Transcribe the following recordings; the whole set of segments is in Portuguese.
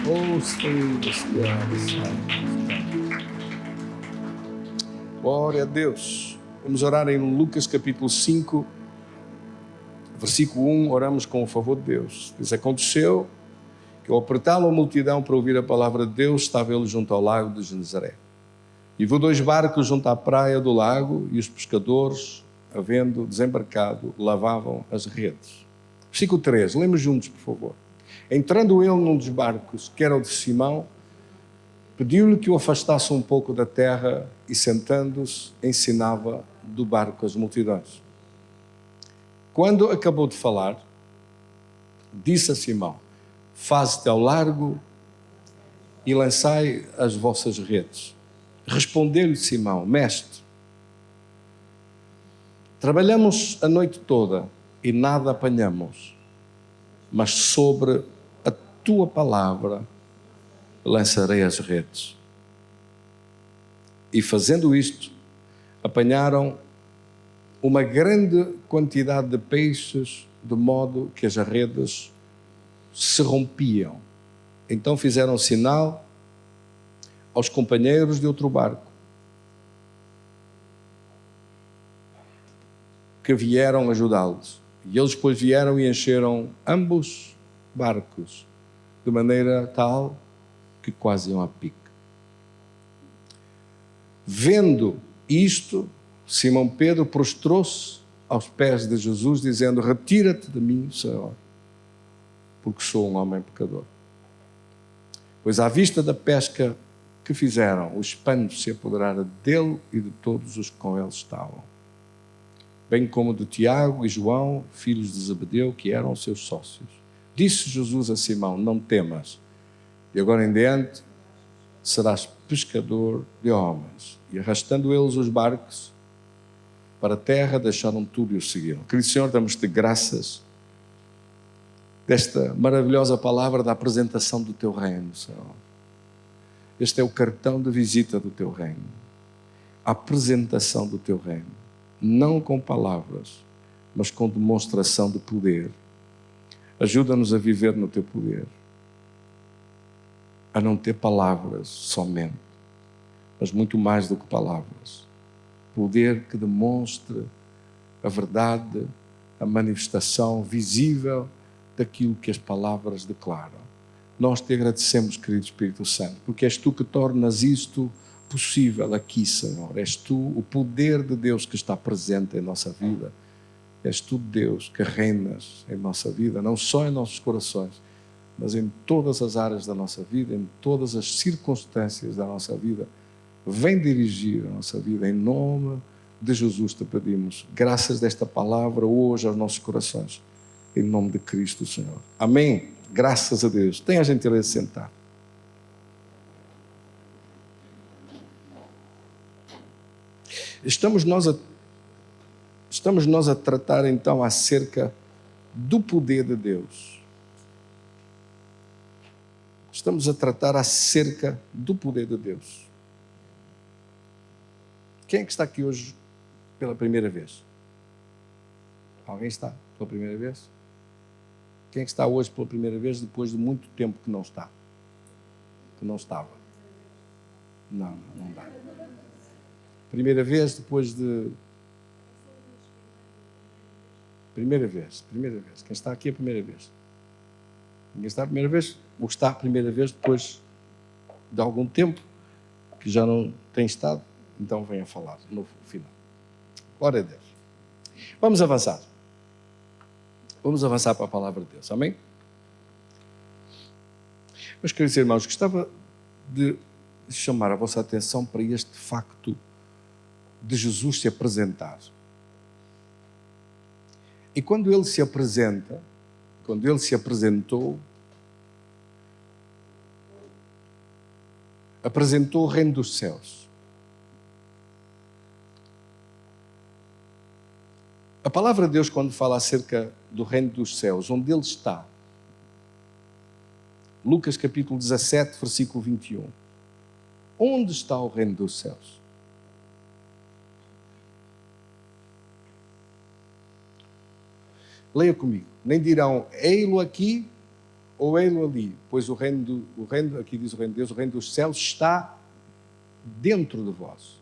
Oh, Senhor, Santo. Glória a Deus. Vamos orar em Lucas capítulo 5, versículo 1. Oramos com o favor de Deus. Diz: aconteceu que ao apertá-lo a multidão para ouvir a palavra de Deus, estava ele junto ao lago de Genezaré. E viu 2 barcos junto à praia do lago, e os pescadores, havendo desembarcado, lavavam as redes. Versículo 3, lemos juntos, por favor. Entrando ele num dos barcos, que era o de Simão, pediu-lhe que o afastasse um pouco da terra e, sentando-se, ensinava do barco as multidões. Quando acabou de falar, disse a Simão: faze-te ao largo e lançai as vossas redes. Respondeu-lhe Simão: mestre, trabalhamos a noite toda e nada apanhamos, mas sobre a tua palavra lançarei as redes. E fazendo isto, apanharam uma grande quantidade de peixes, de modo que as redes se rompiam. Então fizeram sinal aos companheiros de outro barco, que vieram ajudá-los. E eles depois vieram e encheram ambos barcos, de maneira tal que quase iam a pique. Vendo isto, Simão Pedro prostrou-se aos pés de Jesus, dizendo: retira-te de mim, Senhor, porque sou um homem pecador. Pois à vista da pesca que fizeram, o espanto se apoderara dele e de todos os que com ele estavam, bem como de Tiago e João, filhos de Zebedeu, que eram seus sócios. Disse Jesus a Simão: não temas, e agora em diante serás pescador de homens. E arrastando eles os barcos para a terra, deixaram tudo e o seguiram. Querido Senhor, damos-te graças desta maravilhosa palavra da apresentação do teu reino, Senhor. Este é o cartão de visita do teu reino, a apresentação do teu reino, não com palavras, mas com demonstração de poder. Ajuda-nos a viver no teu poder, a não ter palavras somente, mas muito mais do que palavras. Poder que demonstre a verdade, a manifestação visível daquilo que as palavras declaram. Nós te agradecemos, querido Espírito Santo, porque és tu que tornas isto possível aqui, Senhor. És tu o poder de Deus que está presente em nossa vida. És tu, Deus, que reinas em nossa vida, não só em nossos corações, mas em todas as áreas da nossa vida, em todas as circunstâncias da nossa vida. Vem dirigir a nossa vida, em nome de Jesus te pedimos. Graças desta palavra hoje aos nossos corações, em nome de Cristo, Senhor. Amém. Graças a Deus. Tenha a gentileza de sentar. Estamos nós a tratar então acerca do poder de Deus. Estamos a tratar acerca do poder de Deus. Quem é que está aqui hoje pela primeira vez? Alguém está pela primeira vez? Quem é que está hoje pela primeira vez depois de muito tempo que não está? Que não estava? Não dá. Primeira vez depois de... Primeira vez. Quem está aqui é a primeira vez? Ninguém está a primeira vez? Ou está a primeira vez depois de algum tempo que já não tem estado? Então venha falar no final. Glória a Deus. Vamos avançar. Vamos avançar para a palavra de Deus. Amém? Meus queridos irmãos, gostava de chamar a vossa atenção para este facto de Jesus se apresentar. E quando ele se apresenta, quando ele se apresentou, apresentou o reino dos céus. A palavra de Deus, quando fala acerca do reino dos céus, onde ele está, Lucas capítulo 17, versículo 21. Onde está o reino dos céus? Leia comigo. Nem dirão, ei-lo aqui ou ei-lo ali, pois aqui diz o reino de Deus, o reino dos céus está dentro de vós.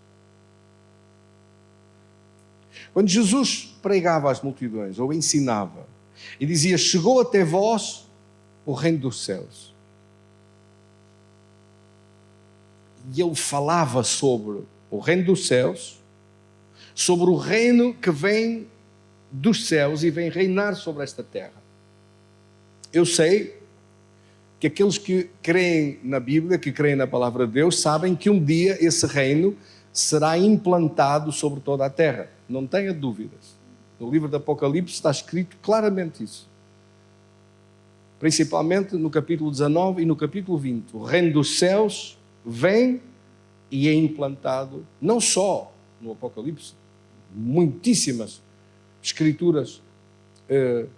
Quando Jesus pregava às multidões, ou ensinava, e dizia, chegou até vós o reino dos céus. E ele falava sobre o reino dos céus, sobre o reino que vem dos céus e vem reinar sobre esta terra. Eu sei que aqueles que creem na Bíblia, que creem na palavra de Deus, sabem que um dia esse reino será implantado sobre toda a terra. Não tenha dúvidas. No livro do Apocalipse está escrito claramente isso. Principalmente no capítulo 19 e no capítulo 20. O reino dos céus vem e é implantado, não só no Apocalipse, muitíssimas escrituras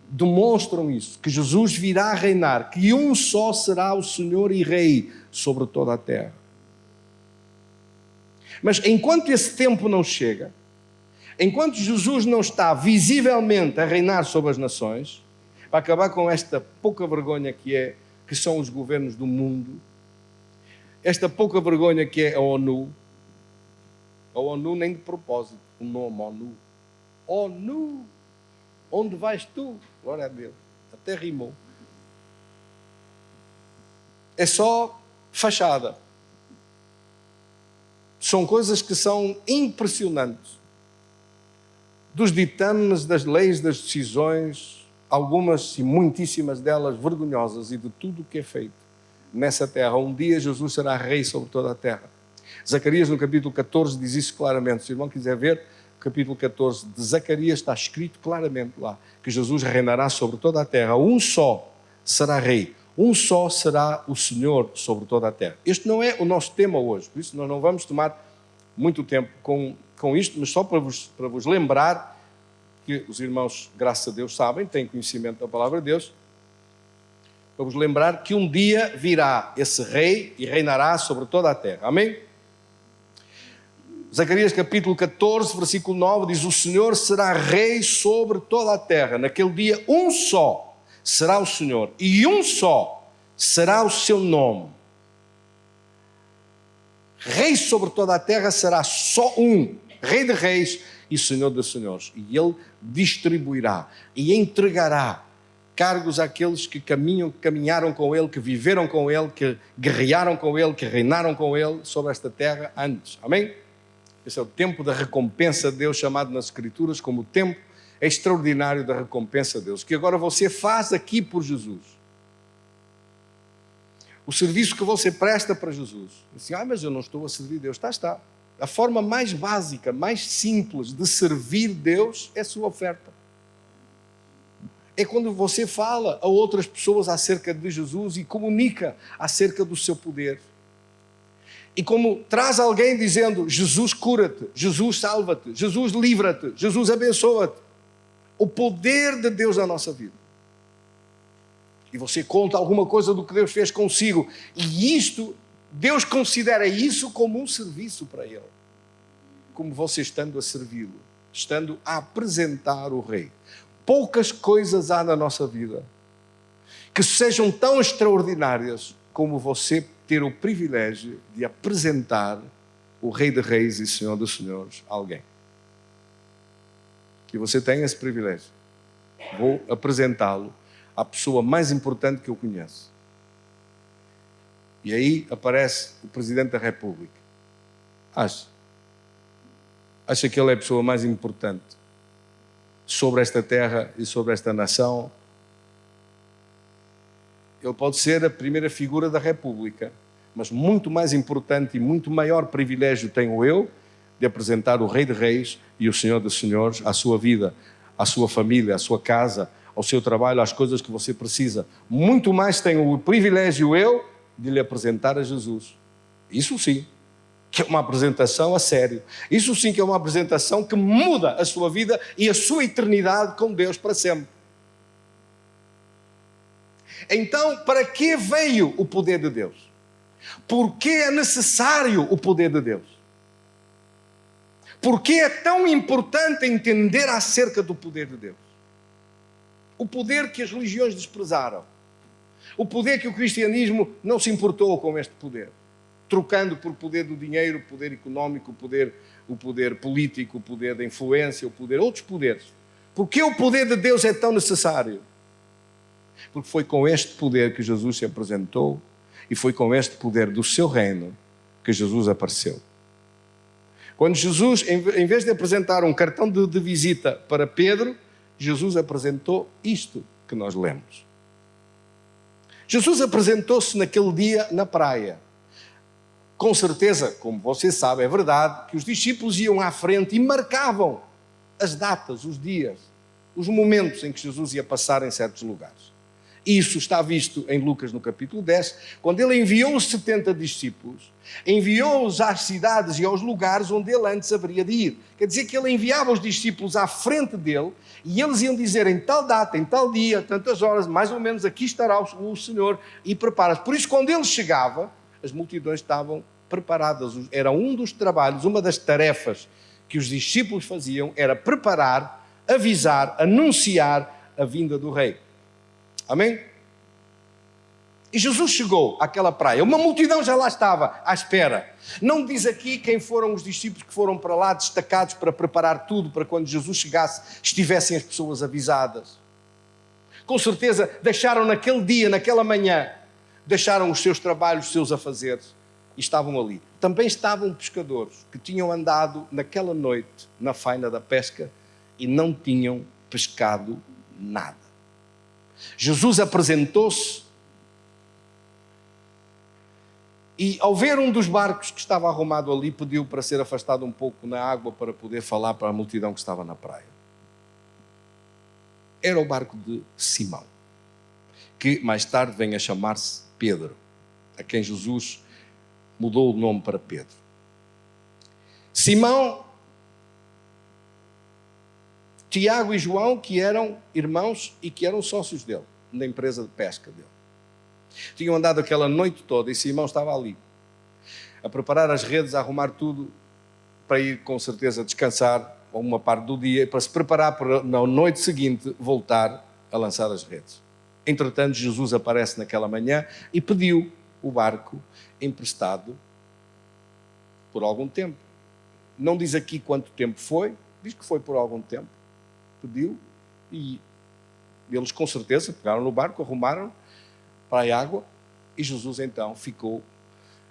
demonstram isso, que Jesus virá a reinar, que um só será o Senhor e Rei sobre toda a terra. Mas enquanto esse tempo não chega, enquanto Jesus não está visivelmente a reinar sobre as nações, para acabar com esta pouca vergonha que são os governos do mundo, esta pouca vergonha que é a ONU nem de propósito, o nome ONU. ONU, onde vais tu? Glória a Deus, até rimou. É só fachada. São coisas que são impressionantes. Dos ditames, das leis, das decisões, algumas e muitíssimas delas vergonhosas, e de tudo o que é feito nessa terra. Um dia Jesus será rei sobre toda a terra. Zacarias no capítulo 14 diz isso claramente. Se o irmão quiser ver, no capítulo 14 de Zacarias está escrito claramente lá, que Jesus reinará sobre toda a terra. Um só será rei. Um só será o Senhor sobre toda a terra. Este não é o nosso tema hoje, por isso nós não vamos tomar muito tempo com isto, mas só para vos lembrar que os irmãos, graças a Deus, sabem, têm conhecimento da palavra de Deus, para vos lembrar que um dia virá esse rei e reinará sobre toda a terra. Amém? Zacarias capítulo 14, versículo 9, diz, o Senhor será rei sobre toda a terra. Naquele dia, um só será o Senhor, e um só será o seu nome. Rei sobre toda a terra será só um, Rei de reis e Senhor dos senhores. E ele distribuirá e entregará cargos àqueles que caminharam com ele, que viveram com ele, que guerrearam com ele, que reinaram com ele sobre esta terra antes. Amém? Esse é o tempo da recompensa de Deus, chamado nas Escrituras como o tempo extraordinário da recompensa de Deus, que agora você faz aqui por Jesus. O serviço que você presta para Jesus. Assim, mas eu não estou a servir Deus. Está. A forma mais básica, mais simples de servir Deus é a sua oferta. É quando você fala a outras pessoas acerca de Jesus e comunica acerca do seu poder. E como traz alguém dizendo, Jesus cura-te, Jesus salva-te, Jesus livra-te, Jesus abençoa-te. O poder de Deus na nossa vida. E você conta alguma coisa do que Deus fez consigo. E isto, Deus considera isso como um serviço para Ele. Como você estando a servi-lo, estando a apresentar o Rei. Poucas coisas há na nossa vida que sejam tão extraordinárias como você ter o privilégio de apresentar o Rei de Reis e Senhor dos Senhores a alguém. Que você tenha esse privilégio. Vou apresentá-lo à pessoa mais importante que eu conheço. E aí aparece o Presidente da República. Acha que ele é a pessoa mais importante sobre esta terra e sobre esta nação? Ele pode ser a primeira figura da República, mas muito mais importante e muito maior privilégio tenho eu de apresentar o Rei de Reis e o Senhor dos Senhores à sua vida, à sua família, à sua casa, ao seu trabalho, às coisas que você precisa. Muito mais tenho o privilégio eu de lhe apresentar a Jesus. Isso sim, que é uma apresentação a sério. Isso sim que é uma apresentação que muda a sua vida e a sua eternidade com Deus para sempre. Então, para que veio o poder de Deus? Por que é necessário o poder de Deus? Por que é tão importante entender acerca do poder de Deus? O poder que as religiões desprezaram. O poder que o cristianismo não se importou com este poder, trocando por poder do dinheiro, o poder económico, o poder político, o poder da influência, outros poderes. Porque o poder de Deus é tão necessário? Porque foi com este poder que Jesus se apresentou e foi com este poder do seu reino que Jesus apareceu. Quando Jesus, em vez de apresentar um cartão de visita para Pedro, Jesus apresentou isto que nós lemos. Jesus apresentou-se naquele dia na praia. Com certeza, como você sabe, é verdade, que os discípulos iam à frente e marcavam as datas, os dias, os momentos em que Jesus ia passar em certos lugares. Isso está visto em Lucas no capítulo 10, quando ele enviou os 70 discípulos, enviou-os às cidades e aos lugares onde ele antes haveria de ir. Quer dizer que ele enviava os discípulos à frente dele e eles iam dizer em tal data, em tal dia, tantas horas, mais ou menos aqui estará o Senhor e prepara-se. Por isso, quando ele chegava, as multidões estavam preparadas. Era um dos trabalhos, uma das tarefas que os discípulos faziam, era preparar, avisar, anunciar a vinda do Rei. Amém? E Jesus chegou àquela praia. Uma multidão já lá estava, à espera. Não diz aqui quem foram os discípulos que foram para lá, destacados para preparar tudo, para quando Jesus chegasse, estivessem as pessoas avisadas. Com certeza, deixaram naquele dia, naquela manhã, deixaram os seus trabalhos, os seus afazeres, e estavam ali. Também estavam pescadores que tinham andado naquela noite na faina da pesca e não tinham pescado nada. Jesus apresentou-se e, ao ver um dos barcos que estava arrumado ali, pediu para ser afastado um pouco na água para poder falar para a multidão que estava na praia. Era o barco de Simão, que mais tarde vem a chamar-se Pedro, a quem Jesus mudou o nome para Pedro. Simão, Tiago e João, que eram irmãos e que eram sócios dele, na empresa de pesca dele. Tinham andado aquela noite toda e Simão estava ali, a preparar as redes, a arrumar tudo, para ir com certeza descansar uma parte do dia, para se preparar para na noite seguinte voltar a lançar as redes. Entretanto, Jesus aparece naquela manhã e pediu o barco emprestado por algum tempo. Não diz aqui quanto tempo foi, diz que foi por algum tempo. Pediu e eles com certeza pegaram no barco, arrumaram para a água e Jesus então ficou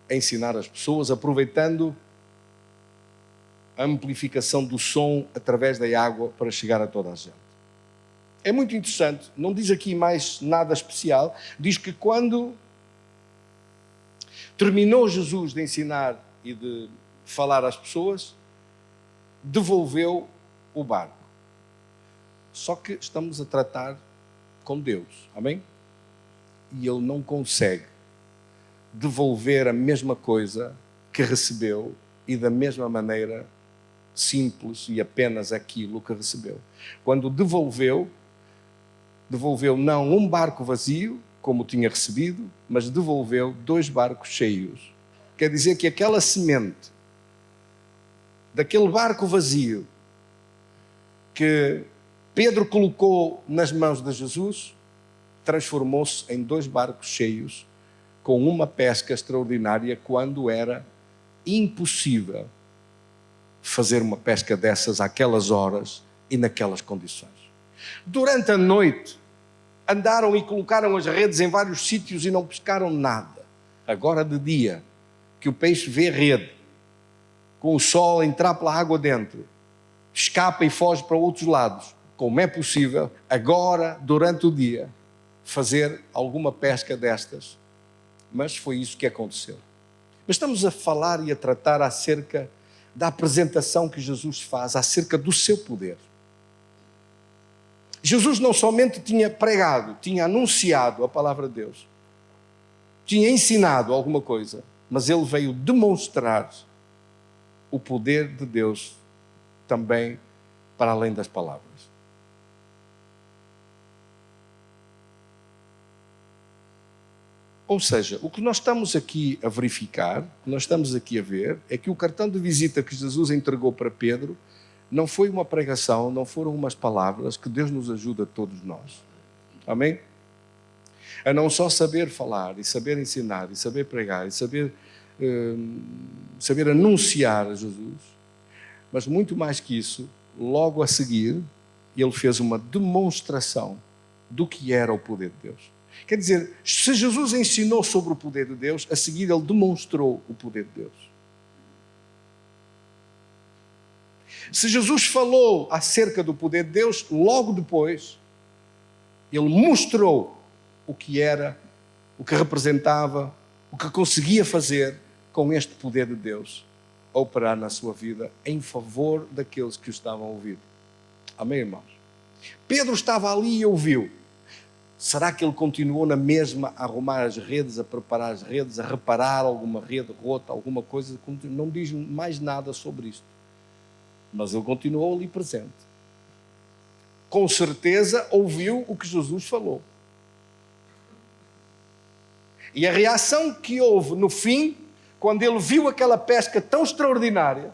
a ensinar as pessoas, aproveitando a amplificação do som através da água para chegar a toda a gente. É muito interessante, não diz aqui mais nada especial, diz que quando terminou Jesus de ensinar e de falar às pessoas, devolveu o barco. Só que estamos a tratar com Deus, amém? E Ele não consegue devolver a mesma coisa que recebeu e da mesma maneira simples e apenas aquilo que recebeu. Quando devolveu não um barco vazio, como tinha recebido, mas devolveu 2 barcos cheios. Quer dizer que aquela semente, daquele barco vazio, que Pedro colocou nas mãos de Jesus, transformou-se em 2 barcos cheios, com uma pesca extraordinária, quando era impossível fazer uma pesca dessas àquelas horas e naquelas condições. Durante a noite, andaram e colocaram as redes em vários sítios e não pescaram nada. Agora de dia, que o peixe vê rede, com o sol entrar pela água dentro, escapa e foge para outros lados. Como é possível, agora, durante o dia, fazer alguma pesca destas? Mas foi isso que aconteceu. Mas estamos a falar e a tratar acerca da apresentação que Jesus faz, acerca do seu poder. Jesus não somente tinha pregado, tinha anunciado a palavra de Deus, tinha ensinado alguma coisa, mas ele veio demonstrar o poder de Deus também para além das palavras. Ou seja, o que nós estamos aqui a verificar, o que nós estamos aqui a ver, é que o cartão de visita que Jesus entregou para Pedro não foi uma pregação, não foram umas palavras, que Deus nos ajuda a todos nós. Amém? a não só saber falar, e saber ensinar, e saber pregar, e saber anunciar a Jesus, mas muito mais que isso, logo a seguir, ele fez uma demonstração do que era o poder de Deus. Quer dizer, se Jesus ensinou sobre o poder de Deus, a seguir ele demonstrou o poder de Deus. Se Jesus falou acerca do poder de Deus, logo depois, ele mostrou o que era, o que representava, o que conseguia fazer com este poder de Deus a operar na sua vida em favor daqueles que o estavam a ouvir. Amém, irmãos? Pedro estava ali e ouviu. Será que ele continuou na mesma a arrumar as redes, a preparar as redes, a reparar alguma rede rota, alguma coisa? Não diz mais nada sobre isto. Mas ele continuou ali presente. Com certeza ouviu o que Jesus falou. E a reação que houve no fim, quando ele viu aquela pesca tão extraordinária,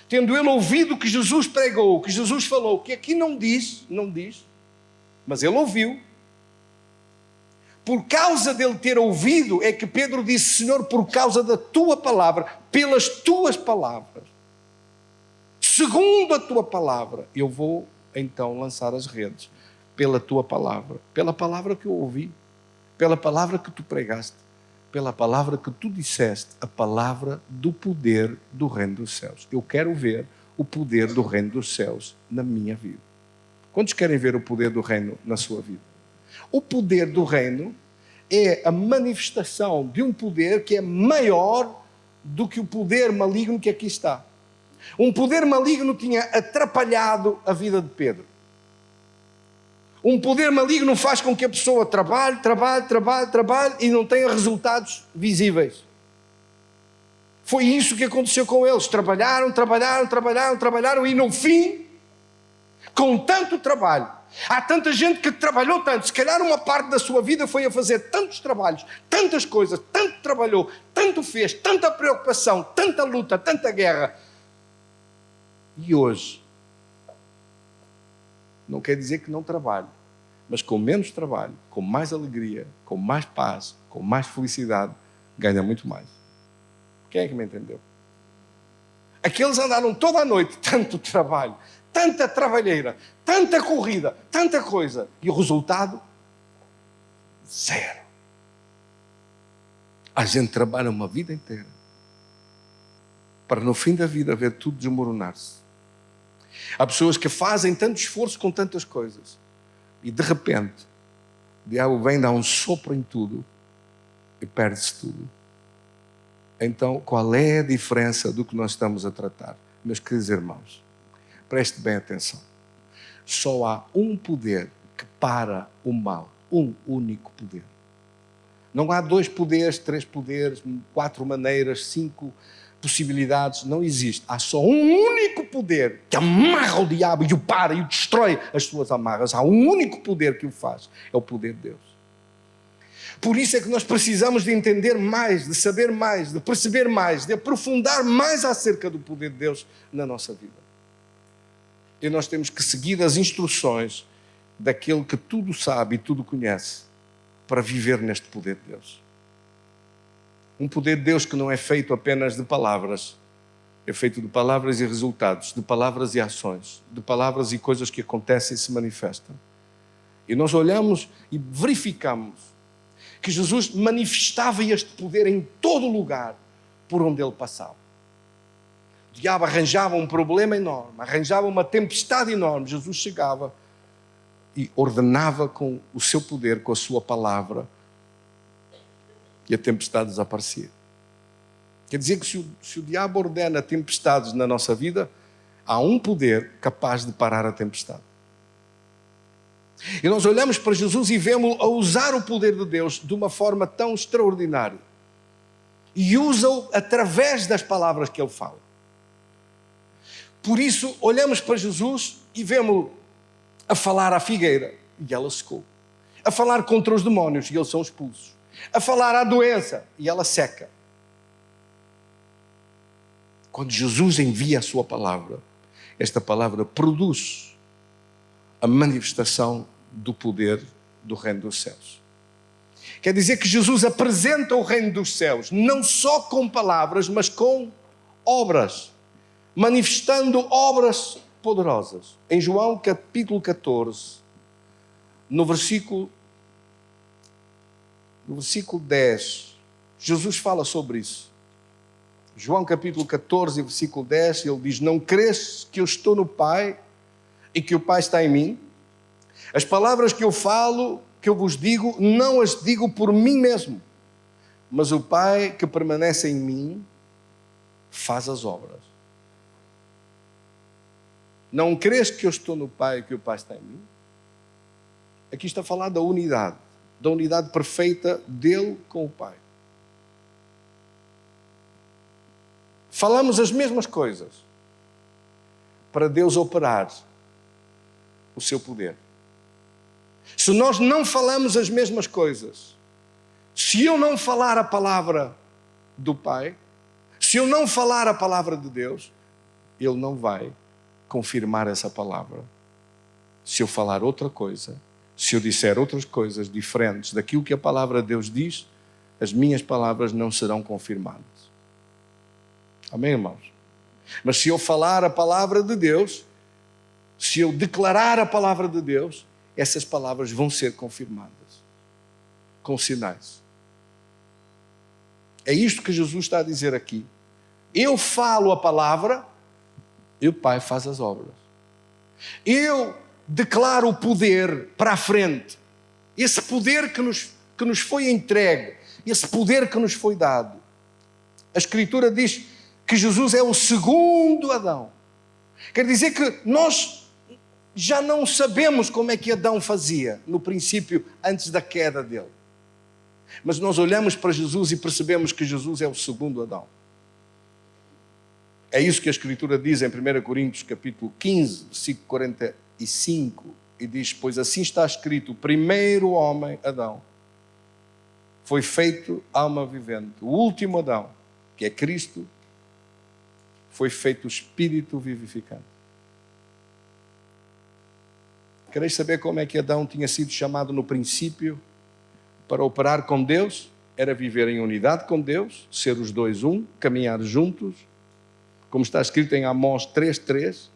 tendo ele ouvido o que Jesus pregou, o que Jesus falou, que aqui não diz, mas ele ouviu. Por causa dele ter ouvido, é que Pedro disse: Senhor, por causa da tua palavra, pelas tuas palavras, segundo a tua palavra, eu vou então lançar as redes, pela tua palavra que eu ouvi, pela palavra que tu pregaste, pela palavra que tu disseste, a palavra do poder do reino dos céus. Eu quero ver o poder do reino dos céus na minha vida. Quantos querem ver o poder do reino na sua vida? O poder do reino é a manifestação de um poder que é maior do que o poder maligno que aqui está. Um poder maligno tinha atrapalhado a vida de Pedro. Um poder maligno faz com que a pessoa trabalhe e não tenha resultados visíveis. Foi isso que aconteceu com eles. Trabalharam e no fim, com tanto trabalho, há tanta gente que trabalhou tanto, se calhar uma parte da sua vida foi a fazer tantos trabalhos, tantas coisas, tanto trabalhou, tanto fez, tanta preocupação, tanta luta, tanta guerra. E hoje, não quer dizer que não trabalhe, mas com menos trabalho, com mais alegria, com mais paz, com mais felicidade, ganha muito mais. Quem é que me entendeu? Aqueles andaram toda a noite, tanto trabalho, tanta trabalheira, tanta corrida, tanta coisa, e o resultado? Zero. A gente trabalha uma vida inteira para no fim da vida ver tudo desmoronar-se. Há pessoas que fazem tanto esforço com tantas coisas e de repente o diabo vem dar um sopro em tudo e perde-se tudo. Então, qual é a diferença do que nós estamos a tratar? Meus queridos irmãos, preste bem atenção. Só há um poder que para o mal. Um único poder. Não há 2 poderes, 3 poderes, 4 maneiras, 5 possibilidades. Não existe. Há só um único poder que amarra o diabo e o para e o destrói as suas amarras. Há um único poder que o faz. É o poder de Deus. Por isso é que nós precisamos de entender mais, de saber mais, de perceber mais, de aprofundar mais acerca do poder de Deus na nossa vida. E nós temos que seguir as instruções daquele que tudo sabe e tudo conhece para viver neste poder de Deus. Um poder de Deus que não é feito apenas de palavras, é feito de palavras e resultados, de palavras e ações, de palavras e coisas que acontecem e se manifestam. E nós olhamos e verificamos que Jesus manifestava este poder em todo lugar por onde ele passava. O diabo arranjava um problema enorme, arranjava uma tempestade enorme. Jesus chegava e ordenava com o seu poder, com a sua palavra, e a tempestade desaparecia. Quer dizer que se o diabo ordena tempestades na nossa vida, há um poder capaz de parar a tempestade. E nós olhamos para Jesus e vemos-o a usar o poder de Deus de uma forma tão extraordinária. E usa-o através das palavras que ele fala. Por isso, olhamos para Jesus e vemos-o a falar à figueira, e ela secou. A falar contra os demónios, e eles são expulsos. A falar à doença, e ela seca. Quando Jesus envia a sua palavra, esta palavra produz a manifestação do poder do reino dos céus. Quer dizer que Jesus apresenta o reino dos céus, não só com palavras, mas com obras, manifestando obras poderosas. Em João capítulo 14, no versículo 10, Jesus fala sobre isso. João capítulo 14, versículo 10, ele diz: não crês que eu estou no Pai e que o Pai está em mim? As palavras que eu falo, que eu vos digo, não as digo por mim mesmo, mas o Pai que permanece em mim faz as obras. Não crês que eu estou no Pai e que o Pai está em mim? Aqui está a falar da unidade perfeita dele com o Pai. Falamos as mesmas coisas para Deus operar o seu poder. Se nós não falamos as mesmas coisas, se eu não falar a palavra do Pai, se eu não falar a palavra de Deus, Ele não vai confirmar essa palavra. Se eu falar outra coisa, se eu disser outras coisas diferentes daquilo que a palavra de Deus diz, as minhas palavras não serão confirmadas. Amém, irmãos? Mas se eu falar a palavra de Deus, se eu declarar a palavra de Deus, essas palavras vão ser confirmadas com sinais. É isto que Jesus está a dizer aqui. Eu falo a palavra e o Pai faz as obras. Eu declaro o poder para a frente. Esse poder que nos foi entregue, esse poder que nos foi dado. A Escritura diz que Jesus é o segundo Adão. Quer dizer que nós já não sabemos como é que Adão fazia no princípio, antes da queda dele. Mas nós olhamos para Jesus e percebemos que Jesus é o segundo Adão. É isso que a Escritura diz em 1 Coríntios capítulo 15, versículo 45, e diz: pois assim está escrito, o primeiro homem, Adão, foi feito alma vivente. O último Adão, que é Cristo, foi feito espírito vivificante. Quereis saber como é que Adão tinha sido chamado no princípio para operar com Deus? Era viver em unidade com Deus, ser os dois um, caminhar juntos, como está escrito em Amós 3:3,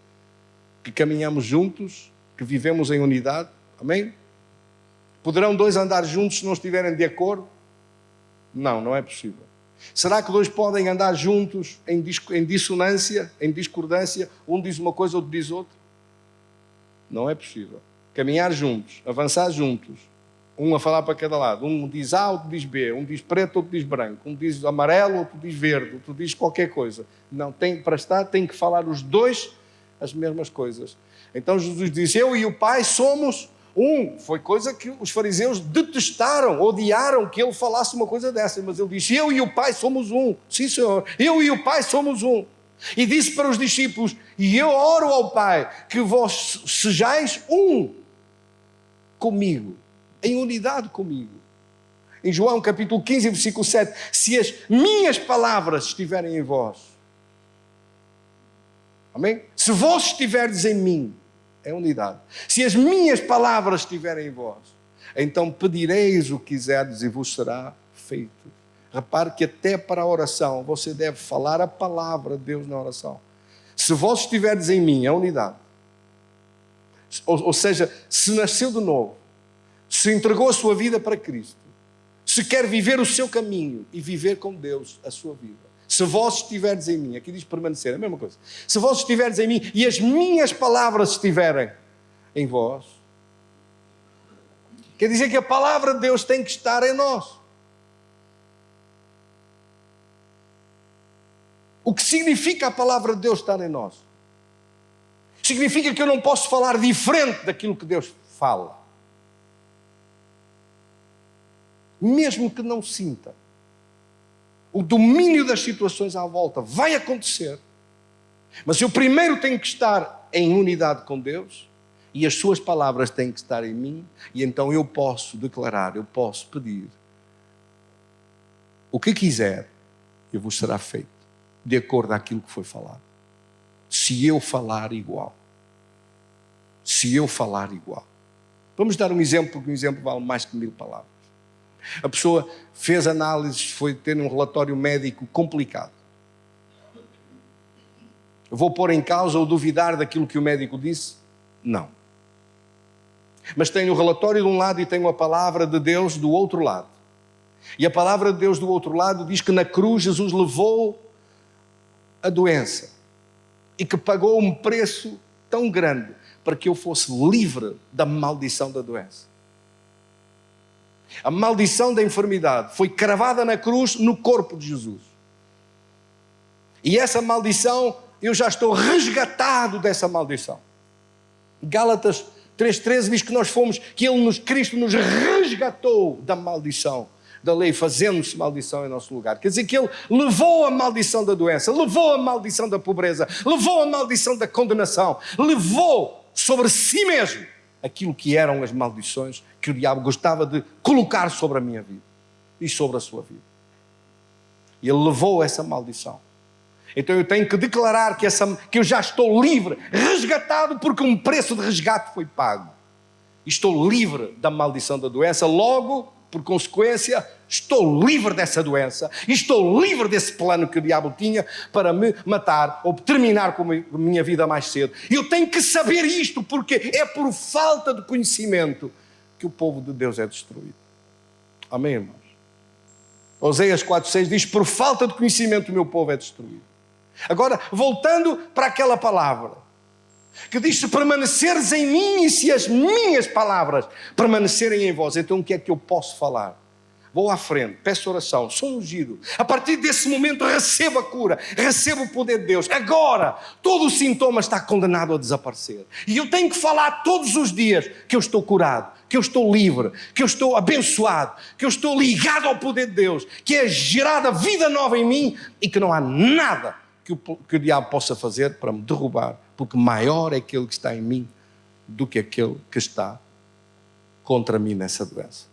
que caminhamos juntos, que vivemos em unidade. Amém? Poderão dois andar juntos se não estiverem de acordo? Não, não é possível. Será que dois podem andar juntos em dissonância, em discordância? Um diz uma coisa, outro diz outra? Não é possível. Caminhar juntos, avançar juntos, um a falar para cada lado. Um diz A, outro diz B. Um diz preto, outro diz branco. Um diz amarelo, outro diz verde. Outro diz qualquer coisa. Não, para estar, tem que falar os dois as mesmas coisas. Então Jesus diz: eu e o Pai somos um. Foi coisa que os fariseus detestaram, odiaram que ele falasse uma coisa dessa. Mas ele disse: eu e o Pai somos um. Sim, Senhor. Eu e o Pai somos um. E disse para os discípulos: e eu oro ao Pai que vós sejais um comigo, em unidade comigo. Em João capítulo 15, versículo 7, se as minhas palavras estiverem em vós, amém? Se vós estiverdes em mim, é unidade. Se as minhas palavras estiverem em vós, então pedireis o que quiserdes e vos será feito. Repare que até para a oração você deve falar a palavra de Deus na oração. Se vós estiverdes em mim, é unidade. Ou seja, se nasceu de novo, se entregou a sua vida para Cristo, se quer viver o seu caminho e viver com Deus a sua vida. Se vós estiverdes em mim, aqui diz permanecer, é a mesma coisa. Se vós estiverdes em mim e as minhas palavras estiverem em vós, quer dizer que a palavra de Deus tem que estar em nós. O que significa a palavra de Deus estar em nós? Significa que eu não posso falar diferente daquilo que Deus fala. Mesmo que não sinta. O domínio das situações à volta vai acontecer. Mas eu primeiro tenho que estar em unidade com Deus e as suas palavras têm que estar em mim, e então eu posso declarar, eu posso pedir o que quiser e vos será feito de acordo com aquilo que foi falado. Se eu falar igual. Se eu falar igual. Vamos dar um exemplo, porque um exemplo vale mais que 1000 palavras. A pessoa fez análises, foi ter um relatório médico complicado. Vou pôr em causa ou duvidar daquilo que o médico disse? Não. Mas tenho o relatório de um lado e tenho a palavra de Deus do outro lado. E a palavra de Deus do outro lado diz que na cruz Jesus levou a doença e que pagou um preço tão grande para que eu fosse livre da maldição da doença. A maldição da enfermidade foi cravada na cruz no corpo de Jesus. E essa maldição, eu já estou resgatado dessa maldição. Gálatas 3,13 diz que nós fomos, que Cristo nos resgatou da maldição da lei, fazendo-se maldição em nosso lugar. Quer dizer que Ele levou a maldição da doença, levou a maldição da pobreza, levou a maldição da condenação, levou sobre si mesmo aquilo que eram as maldições que o diabo gostava de colocar sobre a minha vida e sobre a sua vida. E Ele levou essa maldição. Então eu tenho que declarar que eu já estou livre, resgatado, porque um preço de resgate foi pago. Estou livre da maldição da doença, logo, por consequência, estou livre dessa doença, estou livre desse plano que o diabo tinha para me matar ou terminar com a minha vida mais cedo. E eu tenho que saber isto, porque é por falta de conhecimento que o povo de Deus é destruído. Amém, irmãos? Oséias 4,6 diz: por falta de conhecimento o meu povo é destruído. Agora, voltando para aquela palavra que diz: se permaneceres em mim e se as minhas palavras permanecerem em vós, então o que é que eu posso falar? Vou à frente, peço oração, sou ungido. A partir desse momento recebo a cura, recebo o poder de Deus. Agora, todo o sintoma está condenado a desaparecer. E eu tenho que falar todos os dias que eu estou curado, que eu estou livre, que eu estou abençoado, que eu estou ligado ao poder de Deus, que é gerada vida nova em mim e que não há nada que o diabo possa fazer para me derrubar, porque maior é aquele que está em mim do que aquele que está contra mim nessa doença.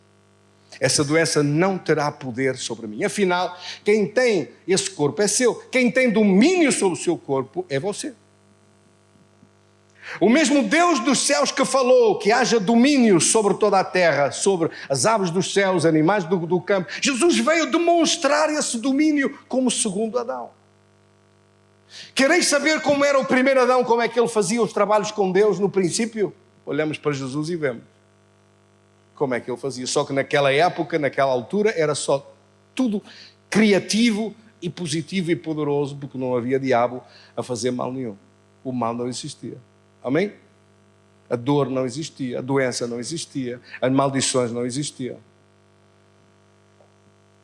Essa doença não terá poder sobre mim. Afinal, quem tem esse corpo é seu. Quem tem domínio sobre o seu corpo é você. O mesmo Deus dos céus que falou que haja domínio sobre toda a terra, sobre as aves dos céus, animais do campo, Jesus veio demonstrar esse domínio como segundo Adão. Quereis saber como era o primeiro Adão, como é que ele fazia os trabalhos com Deus no princípio? Olhamos para Jesus e vemos como é que ele fazia. Só que naquela época, naquela altura, era só tudo criativo e positivo e poderoso, porque não havia diabo a fazer mal nenhum. O mal não existia. Amém? A dor não existia, a doença não existia, as maldições não existiam.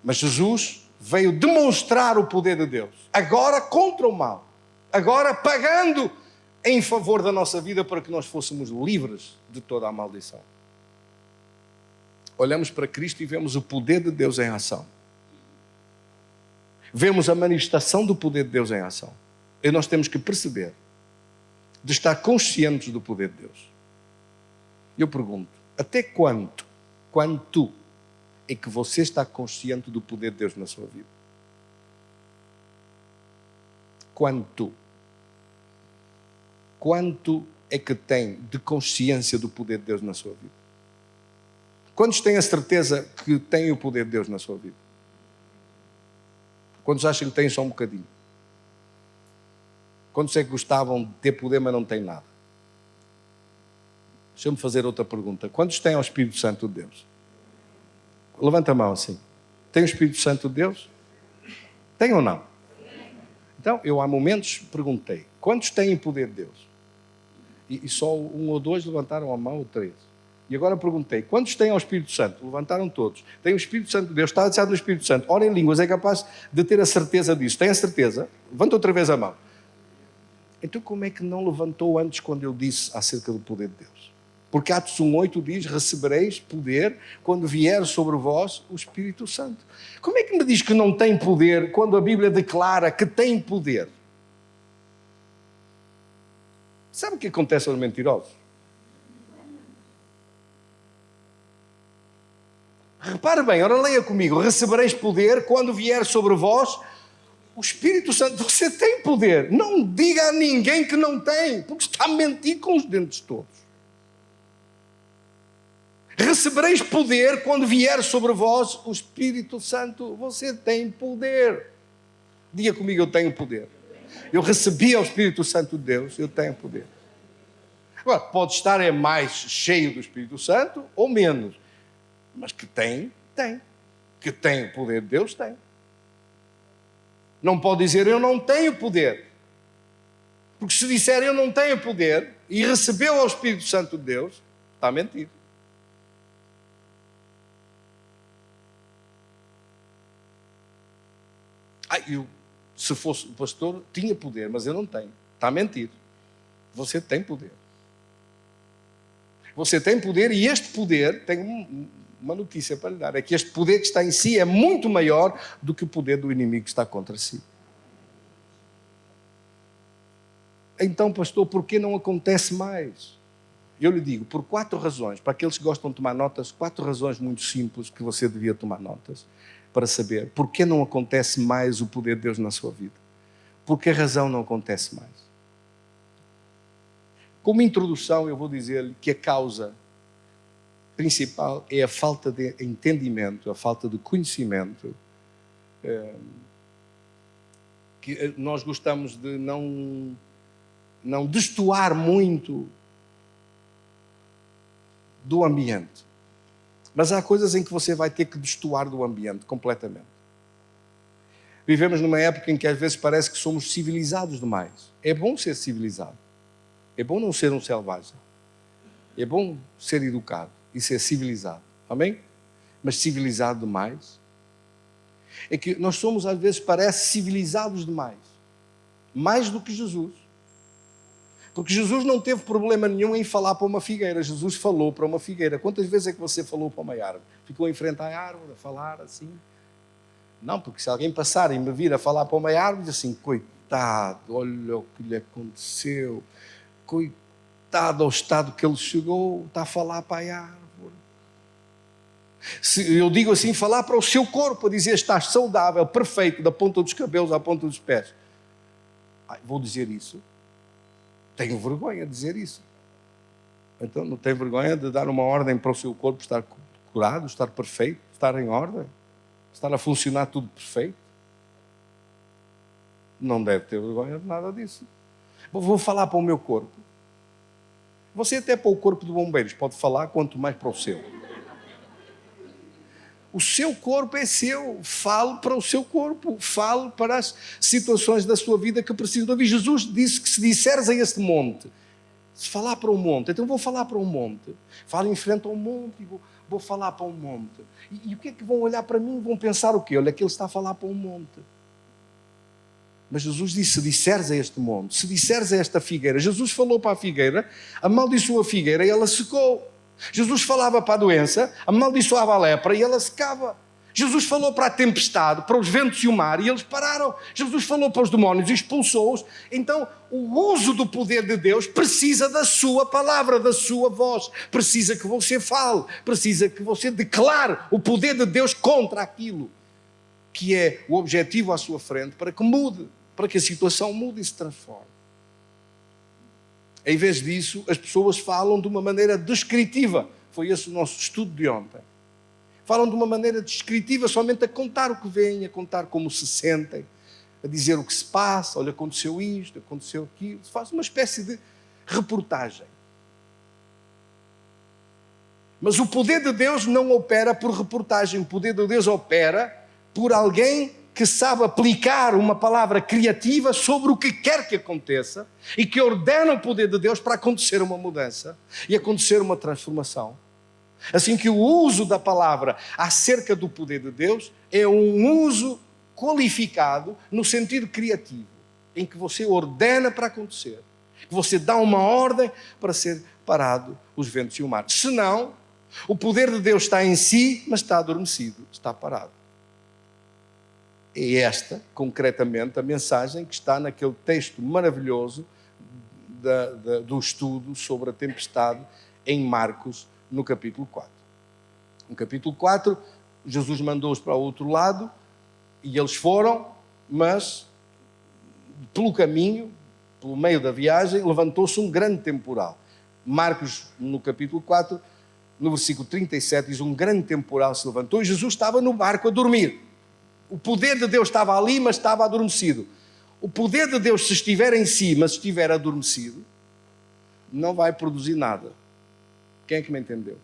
Mas Jesus veio demonstrar o poder de Deus, agora contra o mal, agora pagando em favor da nossa vida para que nós fôssemos livres de toda a maldição. Olhamos para Cristo e vemos o poder de Deus em ação. Vemos a manifestação do poder de Deus em ação. E nós temos que perceber, de estar conscientes do poder de Deus. Eu pergunto, até quanto é que você está consciente do poder de Deus na sua vida? Quanto é que tem de consciência do poder de Deus na sua vida? Quantos têm a certeza que têm o poder de Deus na sua vida? Quantos acham que têm só um bocadinho? Quantos é que gostavam de ter poder, mas não têm nada? Deixa-me fazer outra pergunta. Quantos têm o Espírito Santo de Deus? Levanta a mão assim. Tem o Espírito Santo de Deus? Tem ou não? Então, eu há momentos perguntei, quantos têm o poder de Deus? E só um ou dois levantaram a mão, ou três. E agora perguntei, quantos têm o Espírito Santo? Levantaram todos. Tem o Espírito Santo de Deus, está deixado no Espírito Santo. Ora em línguas, é capaz de ter a certeza disso. Tem a certeza? Levanta outra vez a mão. Então como é que não levantou antes quando eu disse acerca do poder de Deus? Porque Atos 1,8 diz, recebereis poder quando vier sobre vós o Espírito Santo. Como é que me diz que não tem poder quando a Bíblia declara que tem poder? Sabe o que acontece aos mentirosos? Repare bem, ora leia comigo, recebereis poder quando vier sobre vós o Espírito Santo. Você tem poder, não diga a ninguém que não tem, porque está a mentir com os dentes todos. Recebereis poder quando vier sobre vós o Espírito Santo. Você tem poder. Diga comigo, eu tenho poder. Eu recebi o Espírito Santo de Deus, eu tenho poder. Agora, pode estar mais cheio do Espírito Santo ou menos. Mas que tem, tem. Que tem o poder de Deus, tem. Não pode dizer eu não tenho poder. Porque se disser eu não tenho poder e recebeu o Espírito Santo de Deus, está a mentir. Eu, se fosse o pastor, tinha poder, mas eu não tenho. Está a mentir. Você tem poder. Você tem poder e este poder, tem uma notícia para lhe dar, é que este poder que está em si é muito maior do que o poder do inimigo que está contra si. Então, pastor, por que não acontece mais? Eu lhe digo, por 4 razões, para aqueles que gostam de tomar notas, 4 razões muito simples que você devia tomar notas, para saber por que não acontece mais o poder de Deus na sua vida. Por que razão não acontece mais? Como introdução, eu vou dizer-lhe que a causa principal é a falta de entendimento, a falta de conhecimento, que nós gostamos de não destoar muito do ambiente. Mas há coisas em que você vai ter que destoar do ambiente completamente. Vivemos numa época em que às vezes parece que somos civilizados demais. É bom ser civilizado. É bom não ser um selvagem. É bom ser educado e ser civilizado. Amém? Mas civilizado demais. É que nós somos às vezes parece civilizados demais. Mais do que Jesus. Porque Jesus não teve problema nenhum em falar para uma figueira. Jesus falou para uma figueira. Quantas vezes é que você falou para uma árvore? Ficou em frente à árvore a falar assim? Não, porque se alguém passar e me vir a falar para uma árvore, diz assim, coitado, olha o que lhe aconteceu. Coitado ao estado que ele chegou, está a falar para a árvore. Se eu digo assim, falar para o seu corpo, a dizer, estás saudável, perfeito, da ponta dos cabelos à ponta dos pés. Vou dizer isso? Tenho vergonha de dizer isso. Então não tem vergonha de dar uma ordem para o seu corpo estar curado, estar perfeito, estar em ordem, estar a funcionar tudo perfeito? Não deve ter vergonha de nada disso. Vou falar para o meu corpo. Você até para o corpo de bombeiros pode falar, quanto mais para o seu. O seu corpo é seu. Fale para o seu corpo. Fale para as situações da sua vida que precisam de ouvir. Jesus disse que se disseres a este monte, se falar para o monte, então vou falar para o monte. Falo em frente ao monte e vou falar para o monte. E o que é que vão olhar para mim? Vão pensar o quê? Olha que ele está a falar para o monte. Mas Jesus disse, se disseres a este monte, se disseres a esta figueira. Jesus falou para a figueira, amaldiçoou a figueira e ela secou. Jesus falava para a doença, amaldiçoava a lepra e ela secava. Jesus falou para a tempestade, para os ventos e o mar e eles pararam. Jesus falou para os demónios e expulsou-os. Então, o uso do poder de Deus precisa da sua palavra, da sua voz. Precisa que você fale, precisa que você declare o poder de Deus contra aquilo que é o objetivo à sua frente, para que mude, para que a situação mude e se transforme. Em vez disso, as pessoas falam de uma maneira descritiva. Foi esse o nosso estudo de ontem. Falam de uma maneira descritiva, somente a contar o que veem, a contar como se sentem, a dizer o que se passa, olha, aconteceu isto, aconteceu aquilo. Se faz uma espécie de reportagem. Mas o poder de Deus não opera por reportagem. O poder de Deus opera por alguém que sabe aplicar uma palavra criativa sobre o que quer que aconteça e que ordena o poder de Deus para acontecer uma mudança e acontecer uma transformação. Assim que o uso da palavra acerca do poder de Deus é um uso qualificado no sentido criativo, em que você ordena para acontecer, que você dá uma ordem para ser parado os ventos e o mar. Senão, o poder de Deus está em si, mas está adormecido, está parado. É esta, concretamente, a mensagem que está naquele texto maravilhoso do estudo sobre a tempestade em Marcos, no capítulo 4. No capítulo 4, Jesus mandou-os para o outro lado e eles foram, mas pelo caminho, pelo meio da viagem, levantou-se um grande temporal. Marcos, no capítulo 4, no versículo 37, diz: um grande temporal se levantou e Jesus estava no barco a dormir. O poder de Deus estava ali, mas estava adormecido. O poder de Deus, se estiver em si, mas estiver adormecido, não vai produzir nada. Quem é que me entendeu?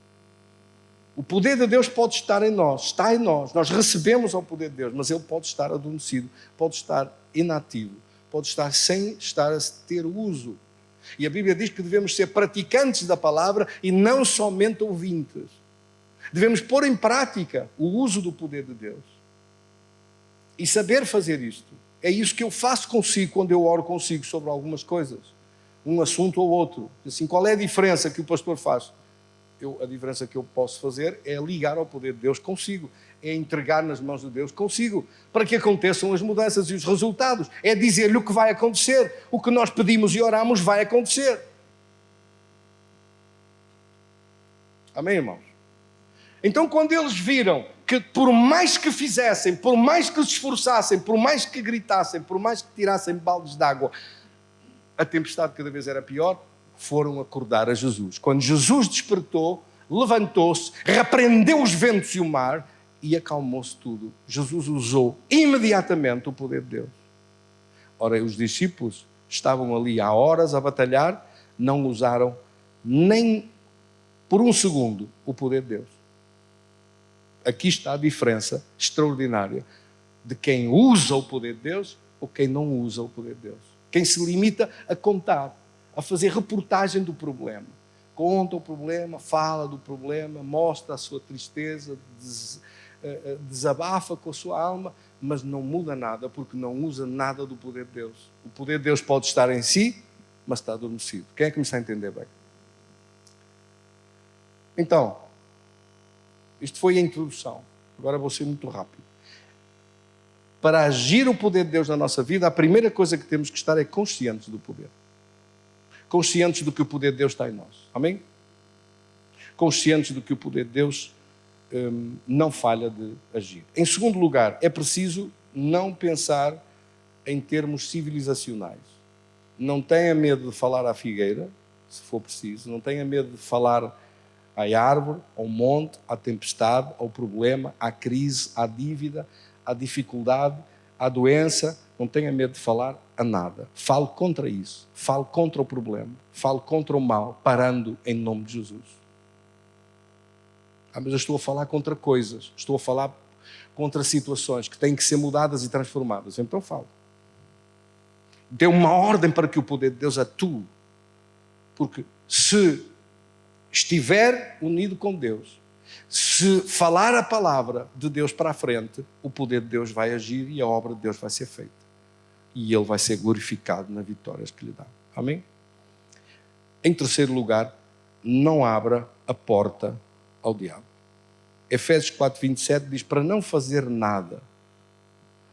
O poder de Deus pode estar em nós, está em nós. Nós recebemos o poder de Deus, mas ele pode estar adormecido, pode estar inativo, pode estar sem estar a ter uso. E a Bíblia diz que devemos ser praticantes da palavra e não somente ouvintes. Devemos pôr em prática o uso do poder de Deus e saber fazer isto. É isso que eu faço consigo quando eu oro consigo sobre algumas coisas, um assunto ou outro. Assim, qual é a diferença que o pastor faz? A diferença que eu posso fazer é ligar ao poder de Deus consigo, é entregar nas mãos de Deus consigo, para que aconteçam as mudanças e os resultados. É dizer-lhe o que vai acontecer. O que nós pedimos e oramos vai acontecer. Amém, irmãos? Então, quando eles viram que por mais que fizessem, por mais que se esforçassem, por mais que gritassem, por mais que tirassem baldes de água, a tempestade cada vez era pior, foram acordar a Jesus. Quando Jesus despertou, levantou-se, repreendeu os ventos e o mar e acalmou-se tudo. Jesus usou imediatamente o poder de Deus. Ora, os discípulos estavam ali há horas a batalhar, não usaram nem por um segundo o poder de Deus. Aqui está a diferença extraordinária de quem usa o poder de Deus ou quem não usa o poder de Deus. Quem se limita a contar, a fazer reportagem do problema. Conta o problema, fala do problema, mostra a sua tristeza, desabafa com a sua alma, mas não muda nada porque não usa nada do poder de Deus. O poder de Deus pode estar em si, mas está adormecido. Quem é que me está a entender bem? Então, isto foi a introdução. Agora vou ser muito rápido. Para agir o poder de Deus na nossa vida, a primeira coisa que temos que estar é conscientes do poder. Conscientes do que o poder de Deus está em nós. Amém? Conscientes do que o poder de Deus não falha de agir. Em segundo lugar, é preciso não pensar em termos civilizacionais. Não tenha medo de falar à figueira, se for preciso. Não tenha medo de falar à árvore, ao monte, à tempestade, ao problema, à crise, à dívida, à dificuldade, à doença. Não tenha medo de falar a nada. Fale contra isso. Fale contra o problema. Fale contra o mal, parando em nome de Jesus. Mas eu estou a falar contra coisas. Estou a falar contra situações que têm que ser mudadas e transformadas. Então fale. Dê uma ordem para que o poder de Deus atue. Porque se estiver unido com Deus, se falar a palavra de Deus para a frente, o poder de Deus vai agir e a obra de Deus vai ser feita. E Ele vai ser glorificado nas vitórias que lhe dá. Amém? Em terceiro lugar, não abra a porta ao diabo. Efésios 4:27 diz para não fazer nada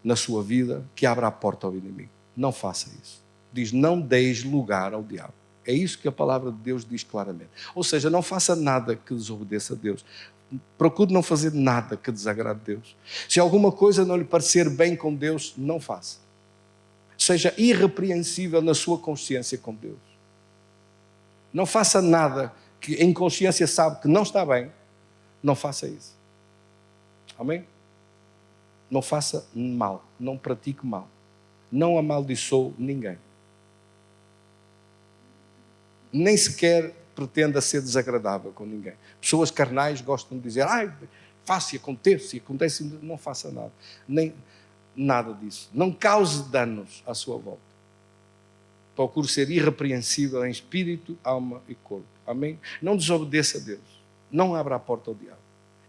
na sua vida que abra a porta ao inimigo. Não faça isso. Diz, não deis lugar ao diabo. É isso que a palavra de Deus diz claramente. Ou seja, não faça nada que desobedeça a Deus. Procure não fazer nada que desagrade a Deus. Se alguma coisa não lhe parecer bem com Deus, não faça. Seja irrepreensível na sua consciência com Deus. Não faça nada que em consciência sabe que não está bem. Não faça isso. Amém? Não faça mal. Não pratique mal. Não amaldiçoe ninguém. Nem sequer pretenda ser desagradável com ninguém. Pessoas carnais gostam de dizer, faça e acontece. Não faça nada. Nem nada disso. Não cause danos à sua volta. Procure ser irrepreensível em espírito, alma e corpo. Amém? Não desobedeça a Deus. Não abra a porta ao diabo.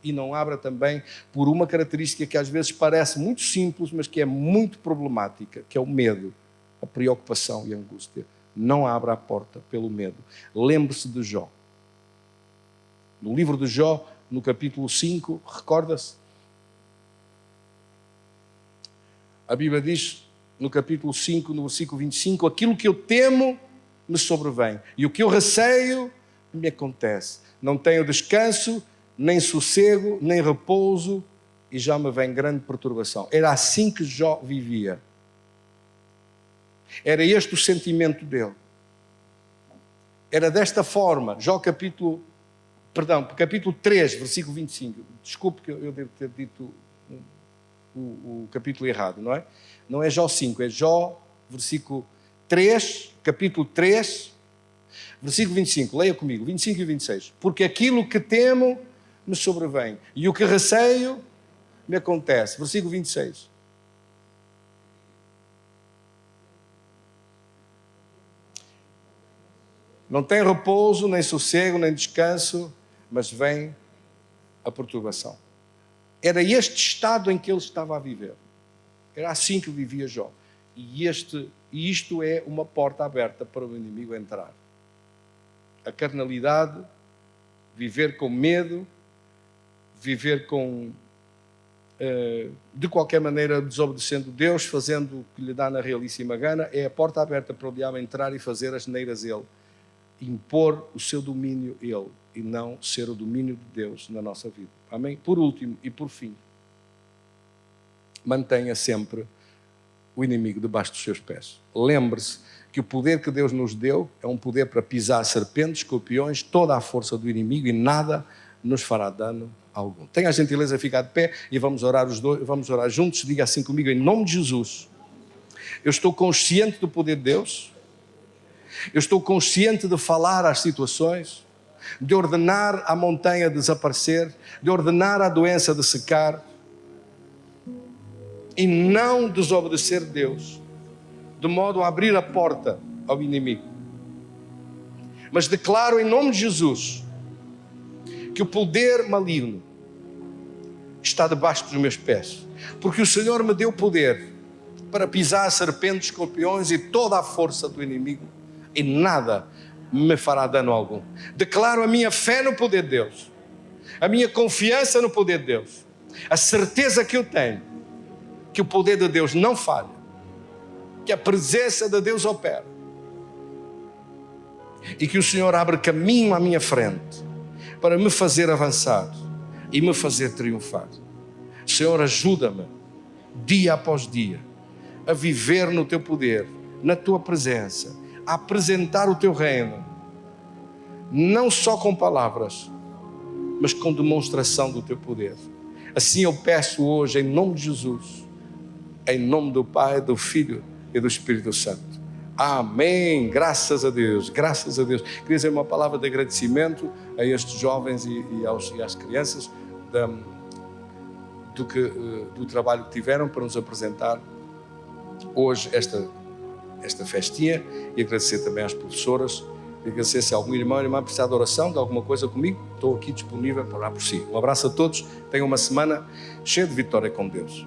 E não abra também por uma característica que às vezes parece muito simples, mas que é muito problemática, que é o medo, a preocupação e a angústia. Não abra a porta pelo medo. Lembre-se de Jó. No livro de Jó, no capítulo 5, recorda-se? A Bíblia diz, no capítulo 5, no versículo 25, aquilo que eu temo me sobrevém, e o que eu receio me acontece. Não tenho descanso, nem sossego, nem repouso, e já me vem grande perturbação. Era assim que Jó vivia. Era este o sentimento dele. Era desta forma. Jó capítulo Perdão, capítulo 3, versículo 25. Desculpe que eu devo ter dito o capítulo errado, não é? Não é Jó 5, é Jó, versículo 3, capítulo 3, versículo 25. Leia comigo, 25 e 26. Porque aquilo que temo me sobrevém, e o que receio me acontece. Versículo 26. Não tem repouso, nem sossego, nem descanso, mas vem a perturbação. Era este estado em que ele estava a viver. Era assim que vivia Jó. E isto é uma porta aberta para o inimigo entrar. A carnalidade, viver com medo, viver com, de qualquer maneira, desobedecendo Deus, fazendo o que lhe dá na realíssima gana, é a porta aberta para o diabo entrar e fazer as neiras ele. Impor o seu domínio ele, e não ser o domínio de Deus na nossa vida. Amém? Por último e por fim, mantenha sempre o inimigo debaixo dos seus pés. Lembre-se que o poder que Deus nos deu é um poder para pisar serpentes, escorpiões, toda a força do inimigo, e nada nos fará dano algum. Tenha a gentileza de ficar de pé e vamos orar os dois, vamos orar juntos. Diga assim comigo, em nome de Jesus. Eu estou consciente do poder de Deus. Eu estou consciente de falar às situações, de ordenar a montanha desaparecer, de ordenar a doença de secar e não desobedecer Deus, de modo a abrir a porta ao inimigo. Mas declaro em nome de Jesus que o poder maligno está debaixo dos meus pés, porque o Senhor me deu poder para pisar serpentes, escorpiões e toda a força do inimigo, e nada me fará dano algum. Declaro a minha fé no poder de Deus, a minha confiança no poder de Deus, a certeza que eu tenho que o poder de Deus não falha, que a presença de Deus opera e que o Senhor abre caminho à minha frente para me fazer avançar e me fazer triunfar. Senhor, ajuda-me dia após dia a viver no teu poder, na tua presença, a apresentar o teu reino, não só com palavras, mas com demonstração do teu poder. Assim eu peço hoje, em nome de Jesus, em nome do Pai, do Filho e do Espírito Santo. Amém. Graças a Deus, graças a Deus. Queria dizer uma palavra de agradecimento a estes jovens e às crianças do trabalho que tiveram para nos apresentar hoje esta festinha, e agradecer também às professoras, e agradecer se algum irmão ou irmã precisar de oração, de alguma coisa comigo, estou aqui disponível para orar por si. Um abraço a todos, tenham uma semana cheia de vitória com Deus.